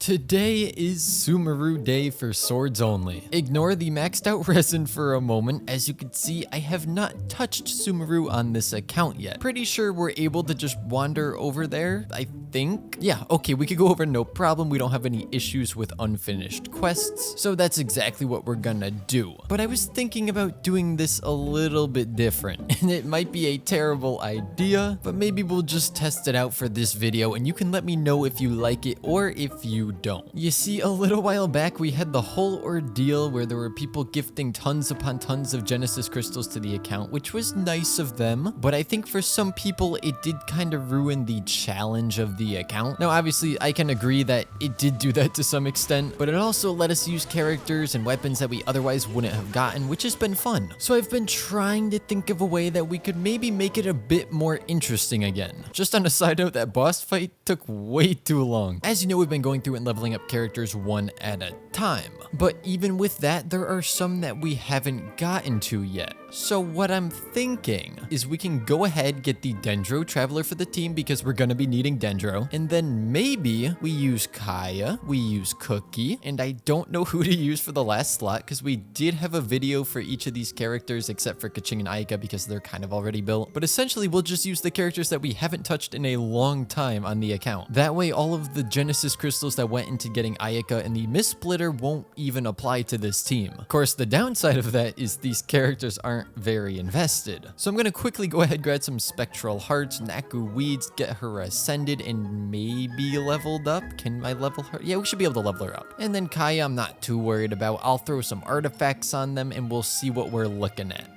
Today is Sumeru Day for swords only. Ignore the maxed out resin for a moment. As you can see, I have not touched Sumeru on this account yet. Pretty sure we're able to just wander over there, I think. Yeah, okay, we could go over no problem. We don't have any issues with unfinished quests, so that's exactly what we're gonna do. But I was thinking about doing this a little bit different, and it might be a terrible idea, but maybe we'll just test it out for this video, and you can let me know if you like it or if you don't. You see, a little while back we had the whole ordeal where there were people gifting tons upon tons of Genesis crystals to the account, which was nice of them, but I think for some people it did kind of ruin the challenge of the account. Now obviously I can agree that it did do that to some extent, but it also let us use characters and weapons that we otherwise wouldn't have gotten, which has been fun. So I've been trying to think of a way that we could maybe make it a bit more interesting again. Just on a side note, that boss fight took way too long. As you know, we've been going through and leveling up characters one at a time. But even with that, there are some that we haven't gotten to yet. So what I'm thinking is we can go ahead, get the Dendro Traveler for the team because we're gonna be needing Dendro. And then maybe we use Kaya, we use Cookie, and I don't know who to use for the last slot because we did have a video for each of these characters except for Kaching and Ayaka because they're kind of already built. But essentially we'll just use the characters that we haven't touched in a long time on the account. That way all of the Genesis crystals that went into getting Ayaka and the Mist Splitter won't even apply to this team. Of course, the downside of that is these characters aren't very invested. So I'm gonna quickly go ahead, grab some Spectral Hearts, Naku Weeds, get her ascended and maybe leveled up. Can I level her? Yeah, we should be able to level her up. And then Kaya, I'm not too worried about. I'll throw some artifacts on them and we'll see what we're looking at.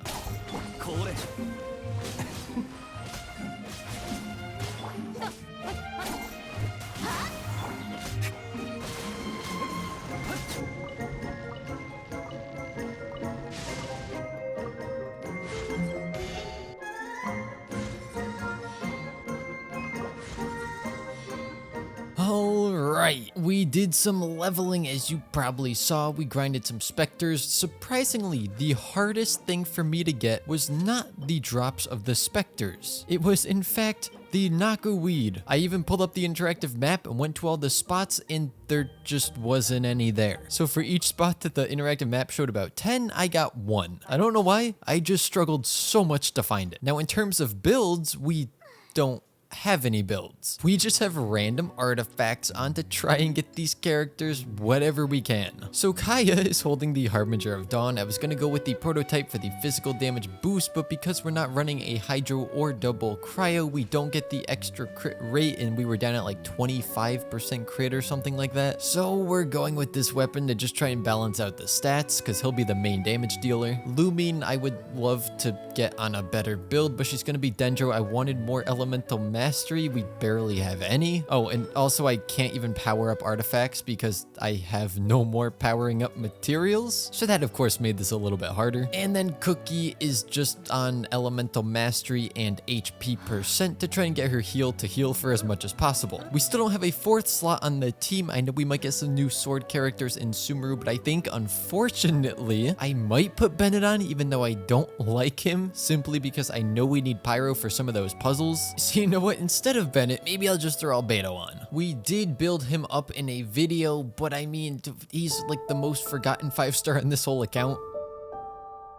Alright, we did some leveling as you probably saw. We grinded some specters. Surprisingly, the hardest thing for me to get was not the drops of the specters. It was in fact the Naku Weed. I even pulled up the interactive map and went to all the spots and there just wasn't any there. So for each spot that the interactive map showed about 10, I got 1. I don't know why, I just struggled so much to find it. Now in terms of builds, we don't have any builds. We just have random artifacts on to try and get these characters whatever we can. So Kaya is holding the Harbinger of Dawn. I was gonna go with the prototype for the physical damage boost, but because we're not running a Hydro or double Cryo, we don't get the extra crit rate, and we were down at like 25% crit or something like that. So we're going with this weapon to just try and balance out the stats, because he'll be the main damage dealer. Lumine, I would love to get on a better build, but she's gonna be Dendro. I wanted more elemental mastery. We barely have any. Oh, and also I can't even power up artifacts because I have no more powering up materials. So that of course made this a little bit harder. And then Cookie is just on elemental mastery and HP percent to try and get her healed to heal for as much as possible. We still don't have a 4th slot on the team. I know we might get some new sword characters in Sumeru, but I think unfortunately I might put Bennett on even though I don't like him, simply because I know we need Pyro for some of those puzzles. So you know what? Instead of Bennett, maybe I'll just throw Albedo on. We did build him up in a video, but I mean, he's like the most forgotten 5-star in this whole account.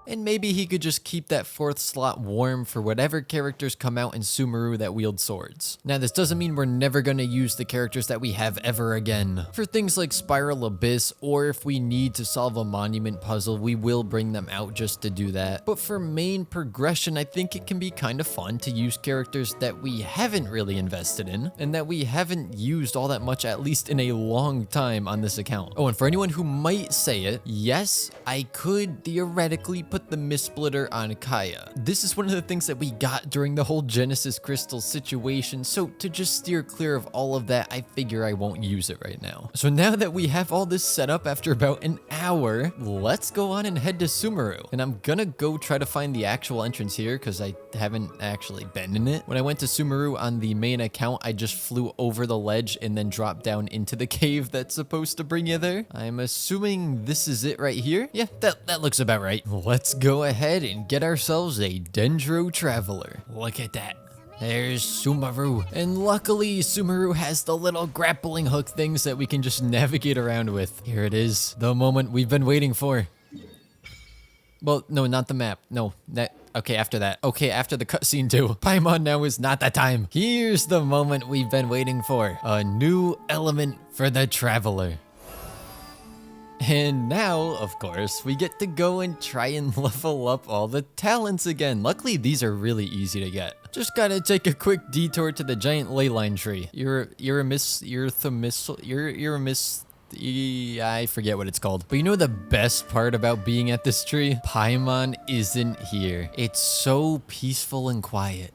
And maybe he could just keep that 4th slot warm for whatever characters come out in Sumeru that wield swords. Now, this doesn't mean we're never going to use the characters that we have ever again. For things like Spiral Abyss, or if we need to solve a monument puzzle, we will bring them out just to do that. But for main progression, I think it can be kind of fun to use characters that we haven't really invested in, and that we haven't used all that much, at least in a long time on this account. Oh, and for anyone who might say it, yes, I could theoretically put the Mist Splitter on Kaya. This is one of the things that we got during the whole Genesis Crystal situation, so to just steer clear of all of that, I figure I won't use it right now. So now that we have all this set up after about an hour, let's go on and head to Sumeru. And I'm gonna go try to find the actual entrance here because I haven't actually been in it. When I went to Sumeru on the main account, I just flew over the ledge and then dropped down into the cave that's supposed to bring you there. I'm assuming this is it right here. Yeah, that looks about right. Let's go ahead and get ourselves a Dendro Traveler. Look at that. There's Sumeru. And luckily, Sumeru has the little grappling hook things that we can just navigate around with. Here it is, the moment we've been waiting for. Well, no, not the map. No, okay, after that. Okay, after the cutscene too. Paimon, now is not the time. Here's the moment we've been waiting for. A new element for the Traveler. And now, of course, we get to go and try and level up all the talents again. Luckily, these are really easy to get. Just gotta take a quick detour to the giant leyline tree. I forget what it's called. But you know the best part about being at this tree? Paimon isn't here. It's so peaceful and quiet.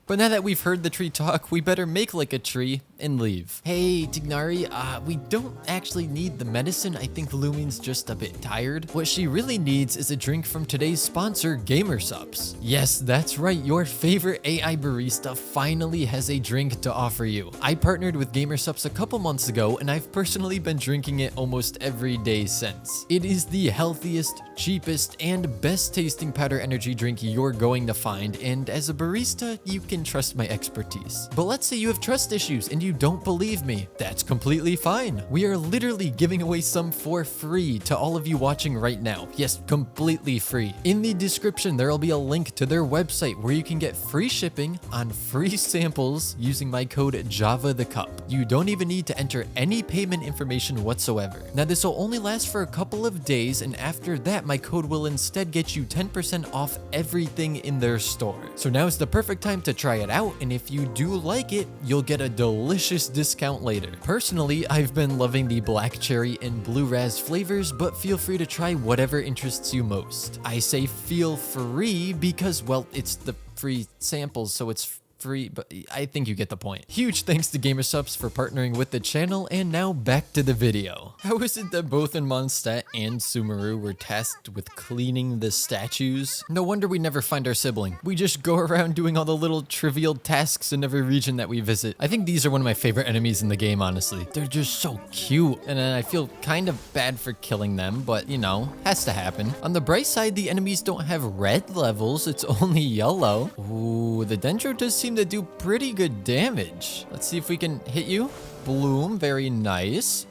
But now that we've heard the tree talk, we better make like a tree and leave. Hey, Tignari, we don't actually need the medicine. I think Lumine's just a bit tired. What she really needs is a drink from today's sponsor, GamerSupps. Yes, that's right. Your favorite AI barista finally has a drink to offer you. I partnered with GamerSupps a couple months ago, and I've personally been drinking it almost every day since. It is the healthiest, cheapest, and best tasting powder energy drink you're going to find, and as a barista, you can trust my expertise. But let's say you have trust issues and you don't believe me. That's completely fine. We are literally giving away some for free to all of you watching right now. Yes, completely free. In the description, there will be a link to their website where you can get free shipping on free samples using my code JavaTheCup. You don't even need to enter any payment information whatsoever. Now, this will only last for a couple of days, and after that, my code will instead get you 10% off everything in their store. So now is the perfect time to try it out, and if you do like it, you'll get a delicious discount later. Personally, I've been loving the black cherry and blue raz flavors, but feel free to try whatever interests you most. I say feel free because, well, it's the free samples, so it's free, but I think you get the point. Huge thanks to GamerSupps for partnering with the channel, and now back to the video. How is it that both in Mondstadt and Sumeru were tasked with cleaning the statues? No wonder we never find our sibling. We just go around doing all the little trivial tasks in every region that we visit. I think these are one of my favorite enemies in the game, honestly. They're just so cute, and I feel kind of bad for killing them, but you know, has to happen. On the bright side, the enemies don't have red levels, it's only yellow. Ooh, the Dendro does seem to do pretty good damage. Let's see if we can hit you. Bloom, very nice.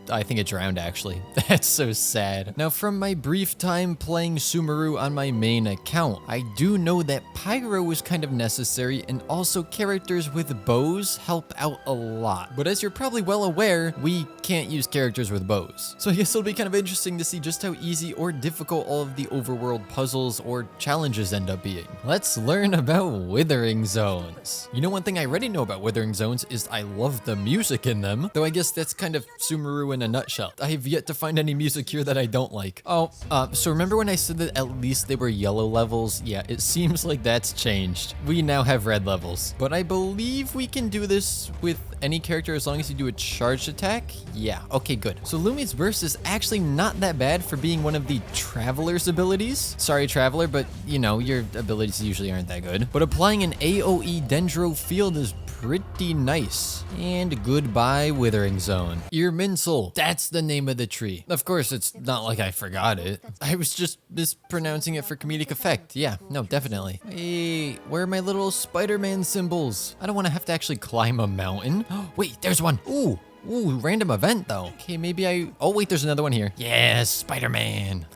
I think it drowned, actually. That's so sad. Now, from my brief time playing Sumeru on my main account, I do know that Pyro is kind of necessary, and also characters with bows help out a lot. But as you're probably well aware, we can't use characters with bows. So I guess it'll be kind of interesting to see just how easy or difficult all of the overworld puzzles or challenges end up being. Let's learn about withering zones. You know, one thing I already know about withering zones is I love the music in them, though I guess that's kind of Sumeru in a nutshell. I have yet to find any music here that I don't like. Oh, so remember when I said that at least they were yellow levels? Yeah, it seems like that's changed. We now have red levels, but I believe we can do this with any character as long as you do a charged attack. Yeah, okay, good. So Lumine's burst is actually not that bad for being one of the Traveler's abilities. Sorry, Traveler, but you know, your abilities usually aren't that good. But applying an AoE Dendro field is pretty nice. And goodbye, Withering Zone. Irminsul, that's the name of the tree. Of course, it's not like I forgot it. I was just mispronouncing it for comedic effect. Yeah, no, definitely. Hey, where are my little Spider-Man symbols? I don't want to have to actually climb a mountain. Wait, there's one. Ooh, random event though. Okay, maybe oh wait, there's another one here. Yes, Spider-Man.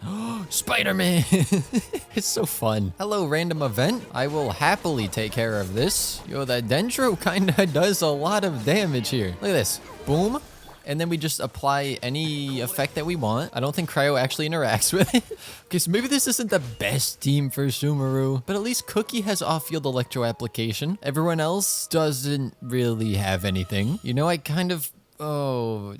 Spider-Man. It's so fun. Hello, random event. I will happily take care of this. Yo, that Dendro kinda does a lot of damage here. Look at this. Boom. And then we just apply any effect that we want. I don't think Cryo actually interacts with it. Okay, so maybe this isn't the best team for Sumeru, but at least Cookie has off-field electro application. Everyone else doesn't really have anything. You know, I kind of... Oh...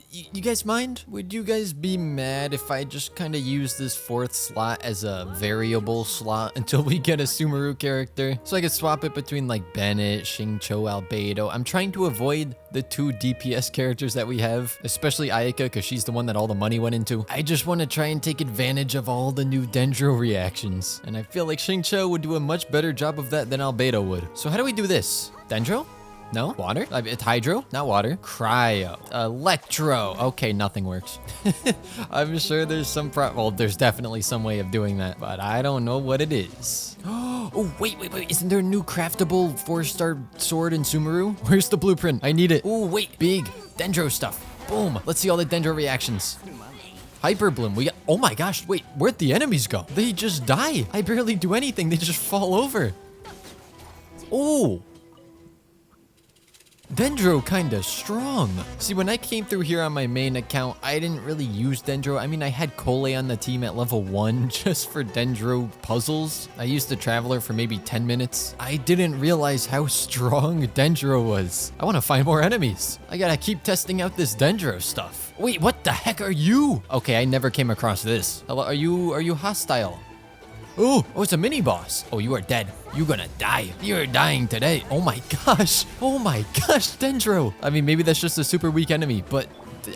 You guys mind? Would you guys be mad if I just kind of use this 4th slot as a variable slot until we get a Sumeru character? So I could swap it between like Bennett, Xingqiu, Albedo. I'm trying to avoid the 2 DPS characters that we have, especially Ayaka because she's the one that all the money went into. I just want to try and take advantage of all the new Dendro reactions. And I feel like Xingqiu would do a much better job of that than Albedo would. So how do we do this? Dendro? No? Water? It's hydro, not water. Cryo. Electro. Okay, nothing works. I'm sure there's some well, there's definitely some way of doing that, but I don't know what it is. Oh, wait. Isn't there a new craftable 4-star sword in Sumeru? Where's the blueprint? I need it. Oh, wait. Big Dendro stuff. Boom. Let's see all the Dendro reactions. Hyperbloom. We got... Oh my gosh. Wait, where'd the enemies go? They just die. I barely do anything. They just fall over. Oh. Dendro kinda strong. See, when I came through here on my main account, I didn't really use Dendro. I mean, I had Cole on the team at level 1 just for Dendro puzzles. I used the Traveler for maybe 10 minutes. I didn't realize how strong Dendro was. I want to find more enemies. I gotta keep testing out this Dendro stuff. Wait, what the heck are you? Okay, I never came across this. Hello, are you hostile? Oh, it's a mini boss. Oh, you are dead. You're gonna die. You're dying today. Oh my gosh. Dendro. I mean, maybe that's just a super weak enemy, but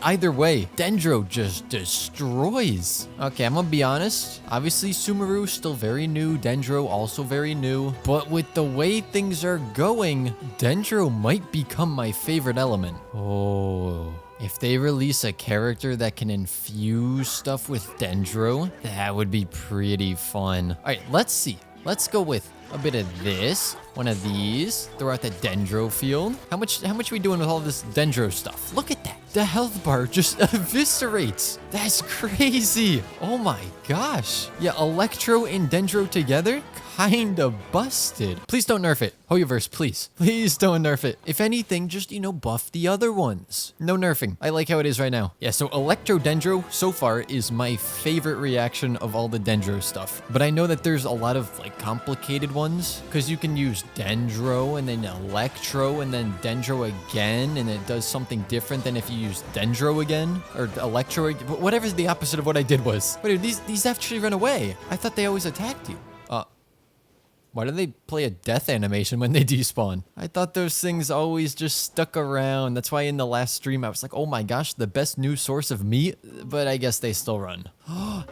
either way, Dendro just destroys. Okay, I'm gonna be honest. Obviously, Sumeru still very new. Dendro also very new. But with the way things are going, Dendro might become my favorite element. Oh. If they release a character that can infuse stuff with Dendro, that would be pretty fun. All right, let's see. Let's go with a bit of this, one of these, throw out the Dendro field. How much are we doing with all this Dendro stuff? Look at that. The health bar just eviscerates. That's crazy. Oh my gosh. Yeah, Electro and Dendro together, kinda busted. Please don't nerf it. HoYoVerse, please. Please don't nerf it. If anything, just, buff the other ones. No nerfing. I like how it is right now. Yeah, so Electro Dendro so far is my favorite reaction of all the Dendro stuff. But I know that there's a lot of complicated ones because you can use Dendro and then Electro and then Dendro again, and it does something different than if you use Dendro again or Electro, whatever the opposite of what I did was. Wait, these actually run away. I thought they always attacked you. Why do they play a death animation when they despawn? I thought those things always just stuck around. That's why in the last stream I was like, oh my gosh, the best new source of meat, but I guess they still run.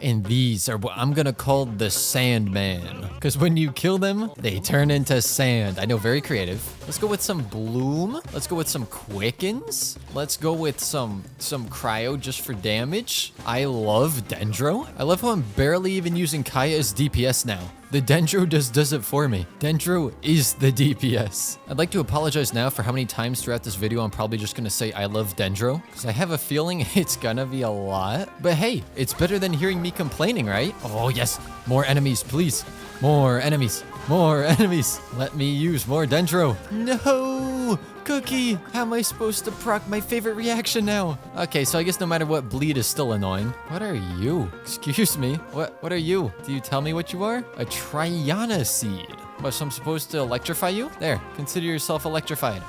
And these are what I'm gonna call the Sandman. Because when you kill them, they turn into sand. I know, very creative. Let's go with some Bloom. Let's go with some Quickens. Let's go with some Cryo just for damage. I love Dendro. I love how I'm barely even using Kaya as DPS now. The Dendro just does it for me. Dendro is the DPS. I'd like to apologize now for how many times throughout this video I'm probably just gonna say I love Dendro, because I have a feeling it's gonna be a lot. But hey, it's better than hearing me complaining, right? Oh yes, more enemies, please. More enemies. More enemies. Let me use more Dendro. No! Cookie! How am I supposed to proc my favorite reaction now? Okay, so I guess no matter what, bleed is still annoying. What are you? Excuse me? What are you? Do you tell me what you are? A Triana seed. What, so I'm supposed to electrify you? There, consider yourself electrified.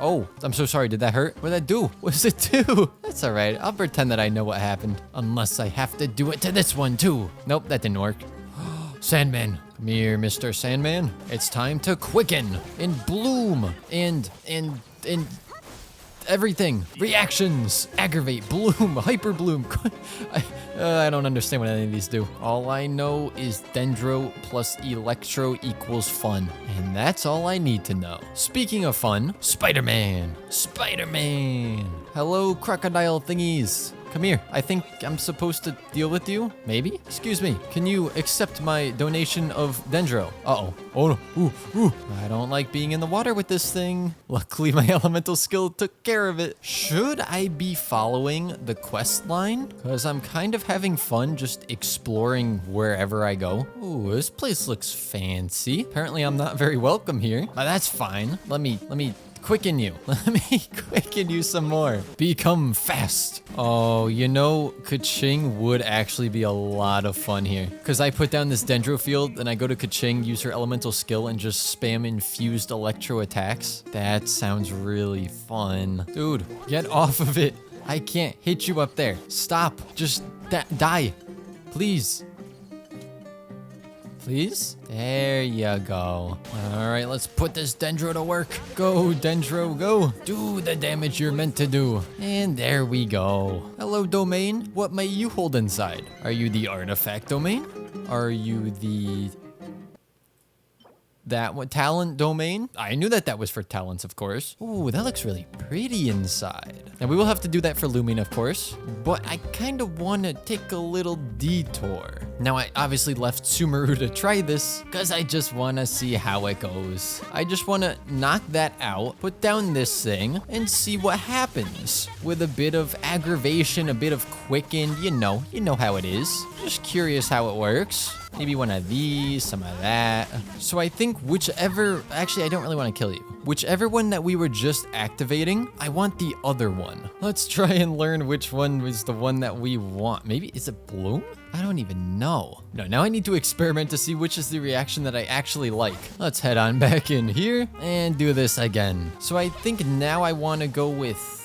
Oh, I'm so sorry. Did that hurt? What did that do? What does it do? That's all right. I'll pretend that I know what happened. Unless I have to do it to this one too. Nope, that didn't work. Sandman. Come here, Mr. Sandman. It's time to quicken and bloom and everything. Reactions. Aggravate, bloom, hyperbloom. I don't understand what any of these do. All I know is Dendro plus Electro equals fun. And that's all I need to know. Speaking of fun, Spider-Man. Spider-Man. Hello, crocodile thingies. Come here. I think I'm supposed to deal with you. Maybe? Excuse me. Can you accept my donation of Dendro? Uh-oh. Oh no. Ooh. I don't like being in the water with this thing. Luckily, my elemental skill took care of it. Should I be following the quest line? Because I'm kind of having fun just exploring wherever I go. Ooh, this place looks fancy. Apparently, I'm not very welcome here. But that's fine. Let me quicken you. Let me quicken you some more. Become fast. Oh, Kaching would actually be a lot of fun here. Because I put down this Dendro field, and I go to Kaching, use her elemental skill, and just spam infused electro attacks. That sounds really fun. Dude, get off of it. I can't hit you up there. Stop. Just die. Please. Please? There you go. All right, let's put this Dendro to work. Go, Dendro, go. Do the damage you're meant to do. And there we go. Hello, domain. What may you hold inside? Are you the artifact domain? Are you the... that one, talent domain. I knew that that was for talents, of course. Ooh, that looks really pretty inside. And we will have to do that for Lumine, of course, but I kind of want to take a little detour. Now, I obviously left Sumeru to try this because I just want to see how it goes. I just want to knock that out, put down this thing, and see what happens. With a bit of aggravation, a bit of quicken, you know how it is. Just curious how it works. Maybe one of these, some of that. So I think actually, I don't really want to kill you. Whichever one that we were just activating, I want the other one. Let's try and learn which one was the one that we want. Maybe, is it Bloom? I don't even know. No, now I need to experiment to see which is the reaction that I actually like. Let's head on back in here and do this again. So I think now I want to go with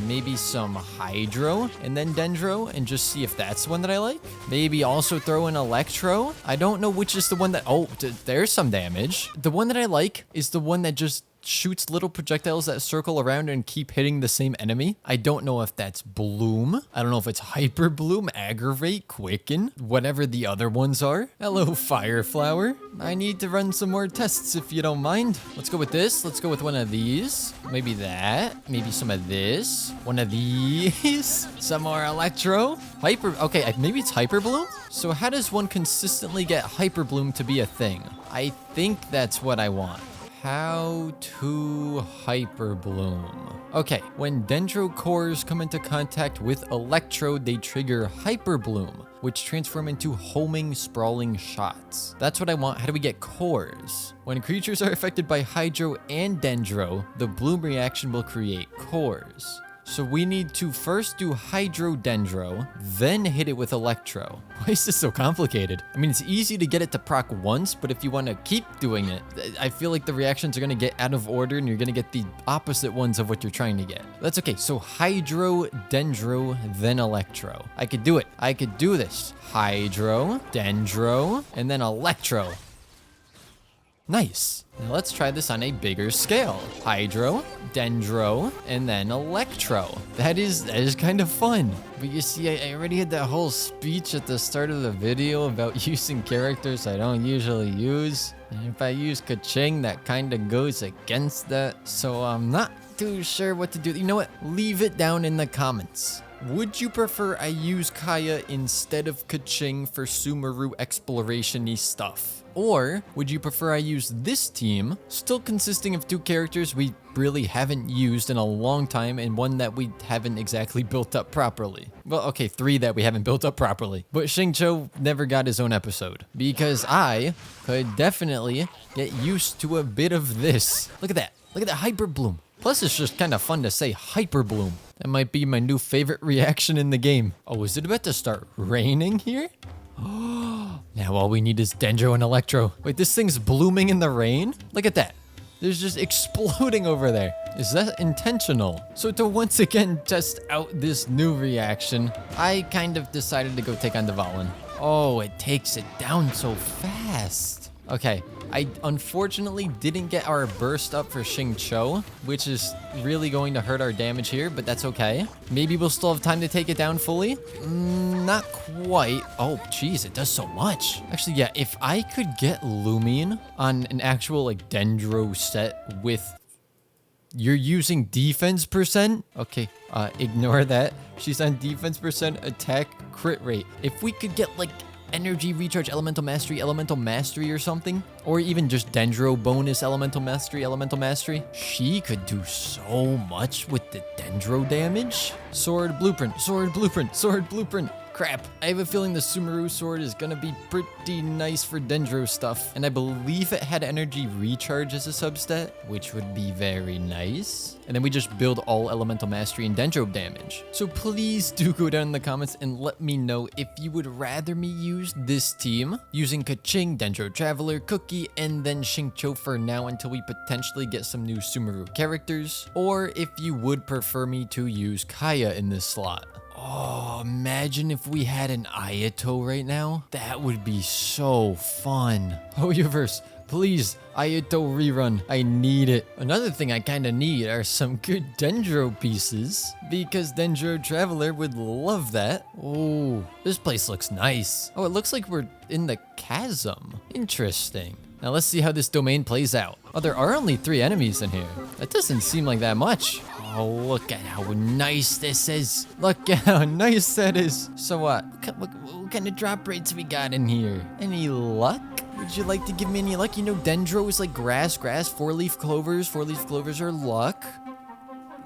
maybe some Hydro and then Dendro and just see if that's the one that I like. Maybe also throw in Electro. I don't know which is the one that, oh, there's some damage. The one that I like is the one that just shoots little projectiles that circle around and keep hitting the same enemy. I don't know if that's Bloom. I don't know if it's Hyperbloom, Aggravate, Quicken, whatever the other ones are. Hello, Fireflower. I need to run some more tests if you don't mind. Let's go with this. Let's go with one of these. Maybe that. Maybe some of this. One of these. Some more Electro. Okay, maybe it's Hyperbloom? So how does one consistently get Hyperbloom to be a thing? I think that's what I want. How to Hyperbloom. Okay, when Dendro cores come into contact with Electro, they trigger Hyperbloom, which transform into homing, sprawling shots. That's what I want. How do we get cores? When creatures are affected by Hydro and Dendro, the Bloom reaction will create cores. So we need to first do Hydro Dendro, then hit it with Electro. Why is this so complicated? I mean, it's easy to get it to proc once, but if you want to keep doing it, I feel like the reactions are going to get out of order and you're going to get the opposite ones of what you're trying to get. That's okay. So Hydro, Dendro, then Electro. I could do it. I could do this. Hydro, Dendro, and then Electro. Nice. Now let's try this on a bigger scale. Hydro, Dendro, and then Electro. That is kind of fun. But you see, I already had that whole speech at the start of the video about using characters I don't usually use. And if I use Kaching, that kind of goes against that. So I'm not too sure what to do. You know what? Leave it down in the comments. Would you prefer I use Kaya instead of Kaching for Sumeru exploration-y stuff? Or would you prefer I use this team, still consisting of 2 characters we really haven't used in a long time and one that we haven't exactly built up properly? Well, okay, 3 that we haven't built up properly. But Xingqiu never got his own episode because I could definitely get used to a bit of this. Look at that. Look at that Hyperbloom. Plus, it's just kind of fun to say Hyperbloom. That might be my new favorite reaction in the game. Oh, is it about to start raining here? Now all we need is Dendro and Electro. Wait, this thing's blooming in the rain? Look at that. There's just exploding over there. Is that intentional? So to once again test out this new reaction, I kind of decided to go take on Dvalin. Oh, it takes it down so fast. Okay, I unfortunately didn't get our burst up for Xingqiu, which is really going to hurt our damage here, but that's okay. Maybe we'll still have time to take it down fully. Not quite. Oh, geez, it does so much. Actually, yeah, if I could get Lumine on an actual like Dendro set with... You're using defense percent? Okay, ignore that. She's on defense percent, attack, crit rate. If we could get like energy recharge, elemental mastery or something, or even just Dendro bonus elemental mastery, she could do so much with the Dendro damage. Sword blueprint. Crap, I have a feeling the Sumeru sword is gonna be pretty nice for Dendro stuff, and I believe it had energy recharge as a substat, which would be very nice. And then we just build all elemental mastery and Dendro damage. So please do go down in the comments and let me know if you would rather me use this team, using Kaching, Dendro Traveler, Cookie, and then Xingqiu for now until we potentially get some new Sumeru characters, or if you would prefer me to use Kaya in this slot. Oh, imagine if we had an Ayato right now. That would be so fun. HoYoVerse, please, Ayato rerun. I need it. Another thing I kind of need are some good Dendro pieces, because Dendro Traveler would love that. Oh, this place looks nice. Oh, it looks like we're in the chasm. Interesting. Now let's see how this domain plays out. Oh, there are only 3 enemies in here. That doesn't seem like that much. Oh, look at how nice this is. Look at how nice that is. So what kind of drop rates we got in here? Any luck? Would you like to give me any luck? You know, Dendro is like grass, 4-leaf clovers. 4-leaf clovers are luck.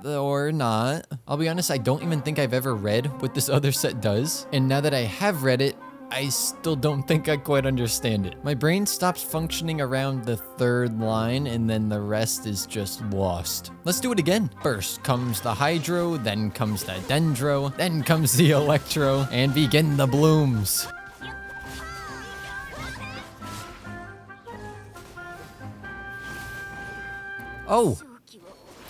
Or not. I'll be honest, I don't even think I've ever read what this other set does. And now that I have read it, I still don't think I quite understand it. My brain stops functioning around the 3rd line, and then the rest is just lost. Let's do it again. First comes the Hydro, then comes the Dendro, then comes the Electro, and begin the blooms. Oh!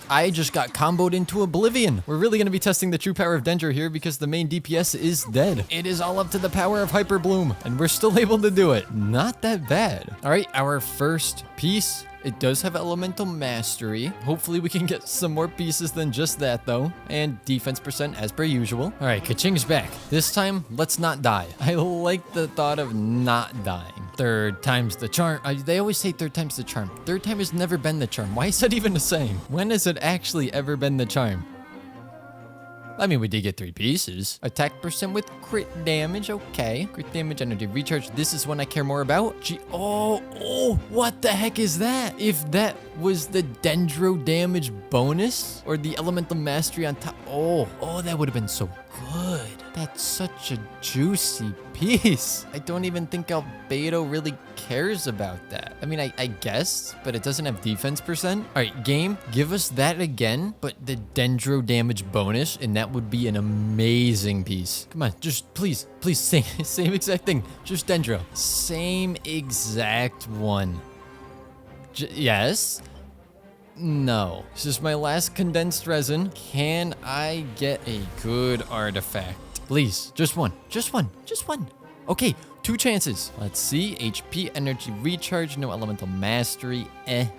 I just got comboed into oblivion. We're really going to be testing the true power of Dendro here because the main DPS is dead. It is all up to the power of hyperbloom, and we're still able to do it. Not that bad. All right, our first piece. It does have elemental mastery. Hopefully we can get some more pieces than just that though. And defense percent as per usual. All right, Kaching's back. This time, let's not die. I like the thought of not dying. 3rd time's the charm. They always say 3rd time's the charm. 3rd time has never been the charm. Why is that even a saying? When has it actually ever been the charm? I mean, we did get 3 pieces. Attack percent with crit damage, okay. Crit damage, energy recharge. This is one I care more about. Oh, what the heck is that? If that was the Dendro damage bonus or the elemental mastery on top. Oh, that would have been so good. That's such a juicy piece. I don't even think Albedo really cares about that. I mean, I guess, but it doesn't have defense percent. All right, game, give us that again, but the Dendro damage bonus, and that would be an amazing piece. Come on, just please, same exact thing. Just Dendro. Same exact one. Yes? No. This is my last condensed resin. Can I get a good artifact? Please, just one. Okay, 2 chances. Let's see. HP, energy recharge, no elemental mastery,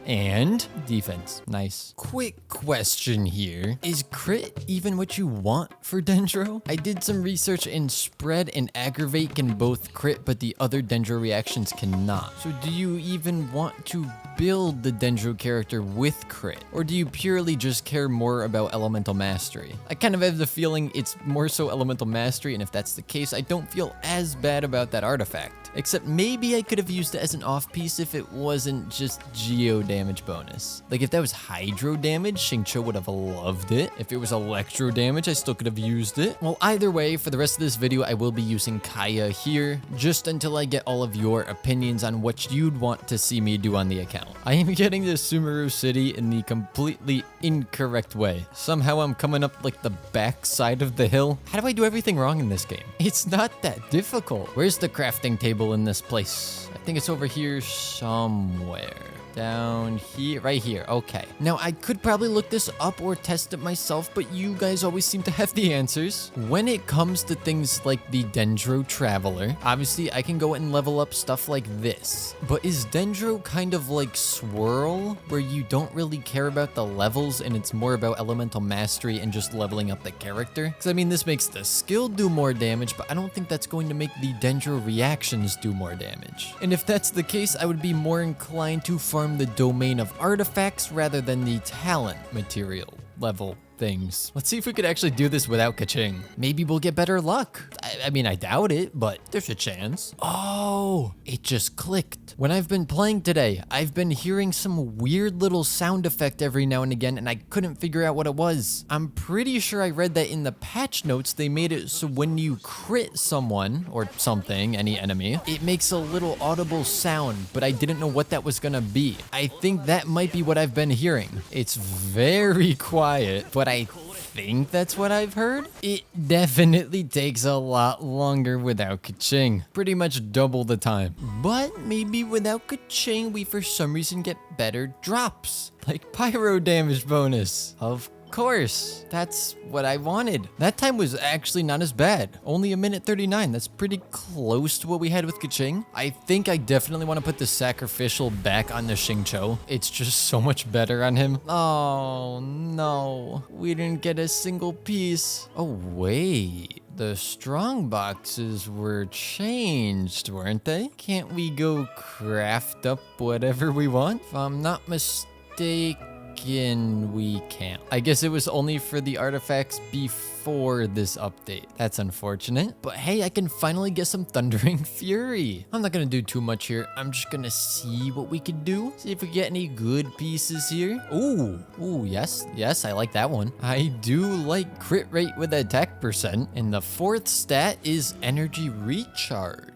and defense. Nice. Quick question here. Is crit even what you want for Dendro? I did some research and spread and aggravate can both crit, but the other Dendro reactions cannot. So do you even want to build the Dendro character with crit? Or do you purely just care more about elemental mastery? I kind of have the feeling it's more so elemental mastery, and if that's the case, I don't feel as bad about that artifact. Except maybe I could have used it as an off piece if it wasn't just geo damage bonus. Like if that was hydro damage, Xingqiu would have loved it. If it was electro damage, I still could have used it. Well, either way, for the rest of this video, I will be using Kaya here, just until I get all of your opinions on what you'd want to see me do on the account. I am getting to Sumeru City in the completely incorrect way. Somehow I'm coming up like the back side of the hill. How do I do everything wrong in this game? It's not that difficult. Where's the crafting table in this place? I think it's over here somewhere. Down here, right here. Okay. Now, I could probably look this up or test it myself, but you guys always seem to have the answers. When it comes to things like the Dendro Traveler, obviously I can go and level up stuff like this. But is Dendro kind of like Swirl, where you don't really care about the levels and it's more about elemental mastery and just leveling up the character? Because I mean, this makes the skill do more damage, but I don't think that's going to make the Dendro reactions do more damage. And if that's the case, I would be more inclined to farm the domain of artifacts rather than the talent material level things. Let's see if we could actually do this without Kaching. Maybe we'll get better luck. I mean, I doubt it, but there's a chance. Oh, it just clicked. When I've been playing today, I've been hearing some weird little sound effect every now and again, and I couldn't figure out what it was. I'm pretty sure I read that in the patch notes, they made it so when you crit someone or something, any enemy, it makes a little audible sound, but I didn't know what that was gonna be. I think that might be what I've been hearing. It's very quiet, but I think that's what I've heard. It definitely takes a lot longer without Kaching. Pretty much double the time. But maybe without Kaching, we for some reason get better drops. Like pyro damage bonus. Of course, that's what I wanted. That time was actually not as bad. Only 1:39. That's pretty close to what we had with Kaching. I think I definitely want to put the sacrificial back on the Xingqiu. It's just so much better on him. Oh no, we didn't get a single piece. Oh wait, The strong boxes were changed, weren't they? Can't we go craft up whatever we want? If I'm not mistaken, we can't. I guess it was only for the artifacts before this update. That's unfortunate. But hey, I can finally get some Thundering Fury. I'm not gonna do too much here. I'm just gonna see what we could do. See if we get any good pieces here. Ooh, yes, I like that one. I do like crit rate with attack percent. And the fourth stat is energy recharge.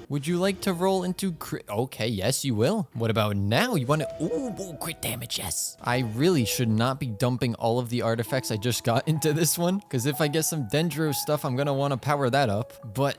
Would you like to roll into crit? Okay, yes, you will. What about now? You want to, ooh, crit damage, yes. I really should not be dumping all of the artifacts I just got into this one, because if I get some Dendro stuff, I'm going to want to power that up. But,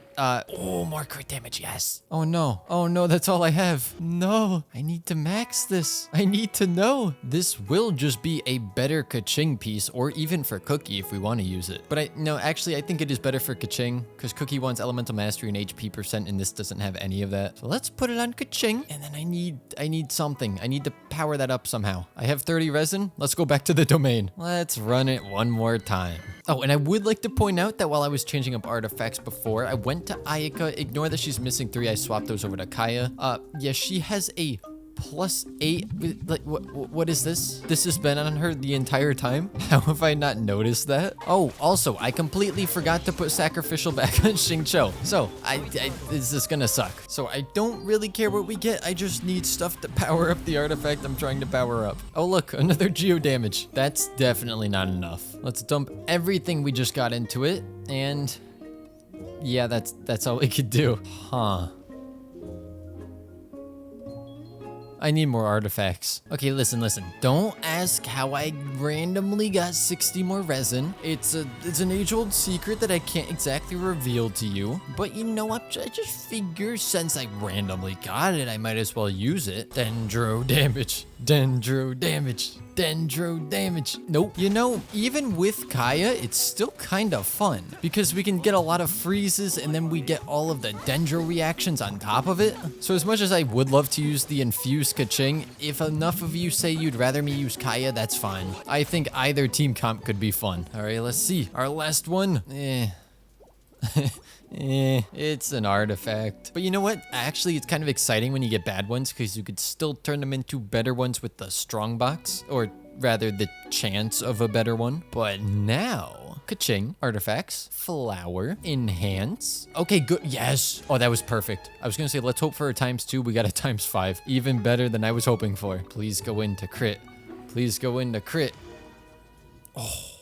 more crit damage, yes. Oh no, that's all I have. No, I need to max this. I need to know. This will just be a better Kaching piece, or even for Cookie if we want to use it. But actually, I think it is better for Kaching, because Cookie wants Elemental Mastery and HP percent, and this doesn't have any of that. So let's put it on Kaching, and then I need something. I need to power that up somehow. I have 30 resin. Let's go back to the domain. Let's run it one more time. Oh, and I would like to point out that while I was changing up artifacts before, I went to Ayaka. Ignore that she's missing 3. I swapped those over to Kaya. Yeah, she has a +8. Like, what is this? This has been on her the entire time? How have I not noticed that? Oh, also, I completely forgot to put Sacrificial back on Xingqiu. So, this is gonna suck. So, I don't really care what we get. I just need stuff to power up the artifact I'm trying to power up. Oh, look, another geo damage. That's definitely not enough. Let's dump everything we just got into it. And yeah, that's all we could do. Huh. I need more artifacts. Okay, listen. Don't ask how I randomly got 60 more resin. It's an age-old secret that I can't exactly reveal to you. But you know what? I just figure since I randomly got it, I might as well use it. Dendro damage. Dendro damage. Dendro damage. Nope. You know, even with Kaya, it's still kind of fun because we can get a lot of freezes and then we get all of the Dendro reactions on top of it. So as much as I would love to use the infused Kaching, if enough of you say you'd rather me use Kaya, that's fine. I think either team comp could be fun. All right, let's see. Our last one. It's an artifact. But you know what? Actually, it's kind of exciting when you get bad ones because you could still turn them into better ones with the strong box, or rather the chance of a better one. But now, Kaching, artifacts, flower, enhance. Okay, good. Yes. Oh, that was perfect. I was going to say, let's hope for a ×2. We got a ×5. Even better than I was hoping for. Please go into crit. Please go into crit. Oh,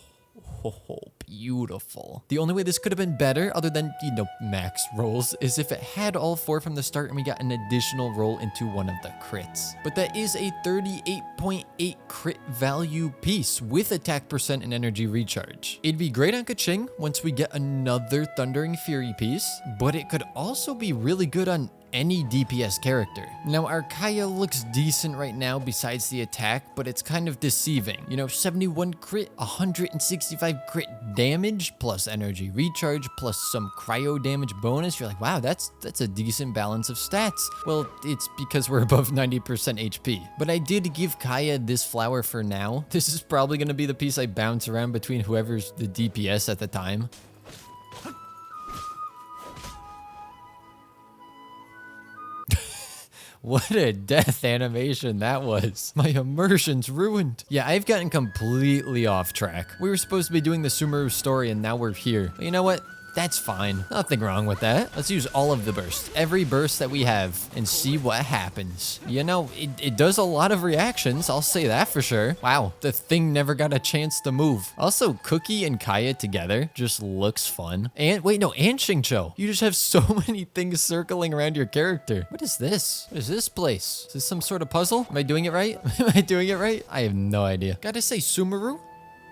beautiful. The only way this could have been better, other than, max rolls, is if it had all 4 from the start and we got an additional roll into one of the crits. But that is a 38.8 crit value piece with attack percent and energy recharge. It'd be great on Kaching once we get another Thundering Fury piece, but it could also be really good on any DPS character. Now, our Kaya looks decent right now besides the attack, but it's kind of deceiving. 71 crit, 165 crit damage, plus energy recharge, plus some cryo damage bonus. You're like, wow, that's a decent balance of stats. Well, it's because we're above 90% HP. But I did give Kaya this flower for now. This is probably going to be the piece I bounce around between whoever's the DPS at the time. What a death animation that was. My immersion's ruined. Yeah, I've gotten completely off track. We were supposed to be doing the Sumeru story and now we're here. But you know what? That's fine. Nothing wrong with that. Let's use all of the bursts. Every burst that we have and see what happens. It does a lot of reactions. I'll say that for sure. Wow, the thing never got a chance to move. Also, Cookie and Kaya together just looks fun. And wait, no, and Xingqiu. You just have so many things circling around your character. What is this? What is this place? Is this some sort of puzzle? Am I doing it right? Am I doing it right? I have no idea. Gotta say, Sumeru?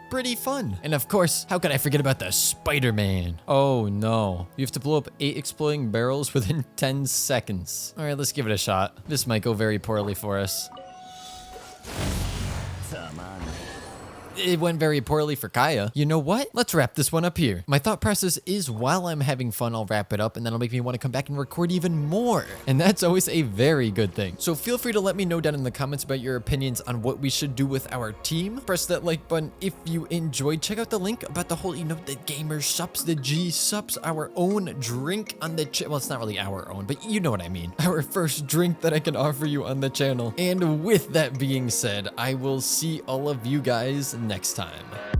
Pretty fun. And of course, how could I forget about the Spider-Man? Oh no. You have to blow up 8 exploding barrels within 10 seconds. All right, let's give it a shot. This might go very poorly for us. it went very poorly for Kaya. You know what? Let's wrap this one up here. My thought process is while I'm having fun, I'll wrap it up and that'll make me want to come back and record even more. And that's always a very good thing. So feel free to let me know down in the comments about your opinions on what we should do with our team. Press that like button if you enjoyed. Check out the link about the whole, the gamer sups, the G sups, our own drink on the well, it's not really our own, but you know what I mean. Our first drink that I can offer you on the channel. And with that being said, I will see all of you guys next time.